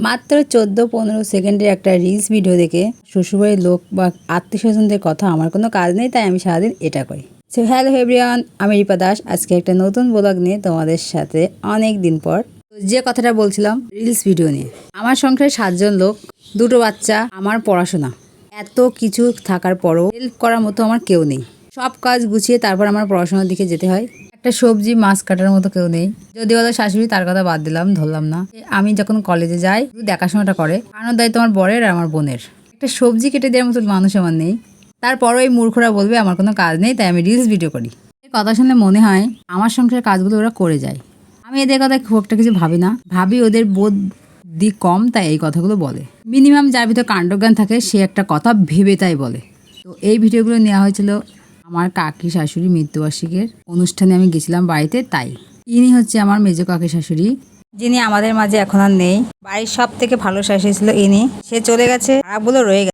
মাত্র 14-15 সেকেন্ডের একটা রিলস ভিডিও দেখে শ্বশুরবাড়ির লোক বা আত্মীয় স্বজনদের কথা আমার কোনো কাজ নেই, তাই আমি সারাদিন এটা করি। সো হ্যালো এভরিওয়ান, আমি রিপা দাস। আজকে একটা নতুন ব্লগ নিয়ে তোমাদের সাথে অনেক দিন পর। যে কথাটা বলছিলাম রিলস ভিডিও নিয়ে, আমার সংসারে 7 জন লোক, 2টো বাচ্চা, আমার পড়াশোনা, এত কিছু থাকার পরও হেল্প করার মতো আমার কেউ নেই। সব কাজ গুছিয়ে তারপর আমার পড়াশোনার দিকে যেতে হয়। একটা সবজি মাছ কাটার মতো কেউ নেই। যদি ওদের শাশুড়ি, তার কথা বাদ দিলাম, ধরলাম না। আমি যখন কলেজে যাই দেখাশোনাটা করে খাওয়ানোর দায়িত্ব আমার বরের আর আমার বোনের। একটা সবজি কেটে দেওয়ার মতো মানুষ আমার নেই। তারপরও এই মূর্খরা বলবে আমার কোনো কাজ নেই, তাই আমি রিলস ভিডিও করি। এই কথা শুনলে মনে হয় আমার সংসারের কাজগুলো ওরা করে যায়। আমি এদের কথা খুব একটা কিছু ভাবি না, ভাবি ওদের বুদ্ধি কম, তাই এই কথাগুলো বলে। মিনিমাম যার ভিতর কাণ্ডজ্ঞান থাকে সে একটা কথা ভেবে তাই বলে। তো এই ভিডিওগুলো নেওয়া হয়েছিল আমার কাকি শাশুড়ি মৃত্যুবার্ষিকীর অনুষ্ঠানে আমি গেছিলাম বাড়িতে, তাই। ইনি হচ্ছে আমার মেজো কাকি শাশুড়ি, যিনি আমাদের মাঝে এখন আর নেই। বাড়ির সব থেকে ভালো শাশুড়ি ছিল ইনি। সে চলে গেছে, খারাপগুলো রয়ে গেছে।